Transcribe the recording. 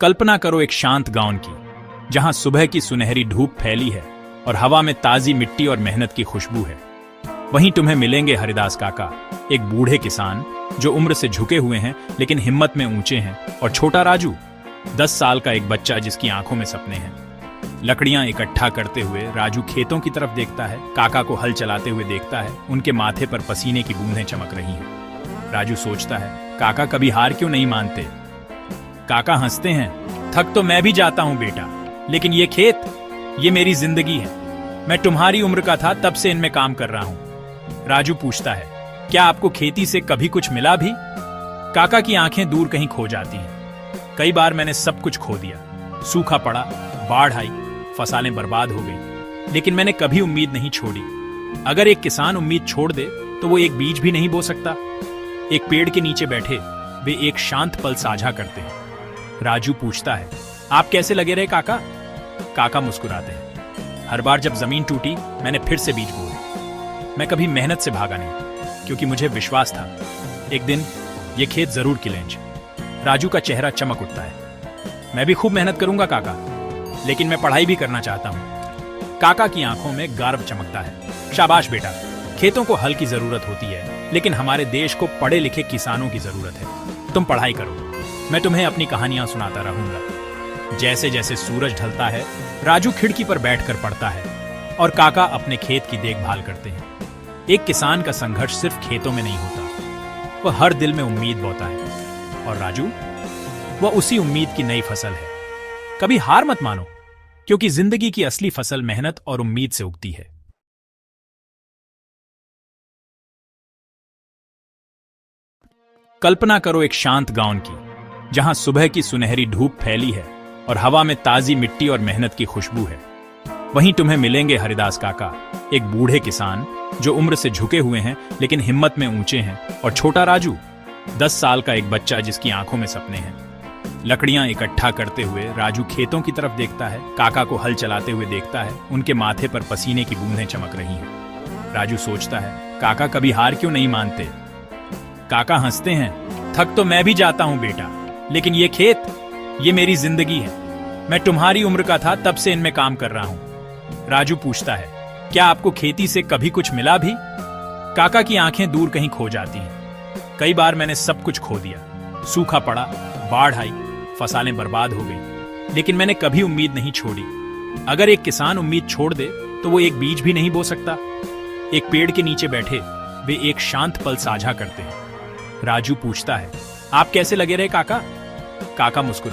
कल्पना करो एक शांत गांव की, जहां सुबह की सुनहरी धूप फैली है और हवा में ताजी मिट्टी और मेहनत की खुशबू है। वहीं तुम्हें मिलेंगे हरिदास काका, एक बूढ़े किसान जो उम्र से झुके हुए हैं लेकिन हिम्मत में ऊंचे हैं, और छोटा राजू, 10 साल का एक बच्चा जिसकी आंखों में सपने हैं। लकड़ियां इकट्ठा करते हुए राजू खेतों की तरफ देखता है, काका को हल चलाते हुए देखता है। उनके माथे पर पसीने की बूंदें चमक रही हैं। राजू सोचता है, काका कभी हार क्यों नहीं मानते। काका हंसते हैं, थक तो मैं भी जाता हूं बेटा, लेकिन ये खेत, ये मेरी जिंदगी है। मैं तुम्हारी उम्र का था तब से इनमें काम कर रहा हूं। राजू पूछता है, क्या आपको खेती से कभी कुछ मिला भी। काका की आंखें दूर कहीं खो जाती हैं। कई बार मैंने सब कुछ खो दिया, सूखा पड़ा, बाढ़ आई, फसलें बर्बाद हो गई, लेकिन मैंने कभी उम्मीद नहीं छोड़ी। अगर एक किसान उम्मीद छोड़ दे तो वो एक बीज भी नहीं बो सकता। एक पेड़ के नीचे बैठे वे एक शांत पल साझा करते हैं। राजू पूछता है, आप कैसे लगे रहे काका। काका मुस्कुराते हैं, हर बार जब जमीन टूटी मैंने फिर से बीज बोए। मैं कभी मेहनत से भागा नहीं, क्योंकि मुझे विश्वास था एक दिन ये खेत जरूर खिलेंगे। राजू का चेहरा चमक उठता है, मैं भी खूब मेहनत करूंगा काका, लेकिन मैं पढ़ाई भी करना चाहता हूं। काका की आंखों में गर्व चमकता है। शाबाश बेटा, खेतों को हल की जरूरत होती है, लेकिन हमारे देश को पढ़े लिखे किसानों की जरूरत है। तुम पढ़ाई करो, मैं तुम्हें अपनी कहानियां सुनाता रहूंगा। जैसे जैसे सूरज ढलता है, राजू खिड़की पर बैठकर पढ़ता है और काका अपने खेत की देखभाल करते हैं। एक किसान का संघर्ष सिर्फ खेतों में नहीं होता, वह हर दिल में उम्मीद बोता है। और राजू, वह उसी उम्मीद की नई फसल है। कभी हार मत मानो, क्योंकि जिंदगी की असली फसल मेहनत और उम्मीद से उगती है। कल्पना करो एक शांत गांव की, जहां सुबह की सुनहरी धूप फैली है और हवा में ताजी मिट्टी और मेहनत की खुशबू है। वहीं तुम्हें मिलेंगे हरिदास काका, एक बूढ़े किसान जो उम्र से झुके हुए हैं लेकिन हिम्मत में ऊंचे हैं, और छोटा राजू, 10 साल का एक बच्चा जिसकी आंखों में सपने हैं। लकड़ियां इकट्ठा करते हुए राजू खेतों की तरफ देखता है, काका को हल चलाते हुए देखता है। उनके माथे पर पसीने की बूंदें चमक रही हैं। राजू सोचता है, काका कभी हार क्यों नहीं मानते। काका हंसते हैं, थक तो मैं भी जाता हूं बेटा, लेकिन ये खेत, ये मेरी जिंदगी है। मैं तुम्हारी उम्र का था तब से इनमें काम कर रहा हूं। राजू पूछता है, क्या आपको खेती से कभी कुछ मिला भी। काका की आंखें दूर कहीं खो जाती हैं। कई बार मैंने सब कुछ खो दिया, सूखा पड़ा, बाढ़ आई, फसलें बर्बाद हो गई, लेकिन मैंने कभी उम्मीद नहीं छोड़ी। अगर एक किसान उम्मीद छोड़ दे तो वो एक बीज भी नहीं बो सकता। एक पेड़ के नीचे बैठे वे एक शांत पल साझा करते हैं। राजू पूछता है, आप कैसे लगे रहे काका। काका मुस्कुरा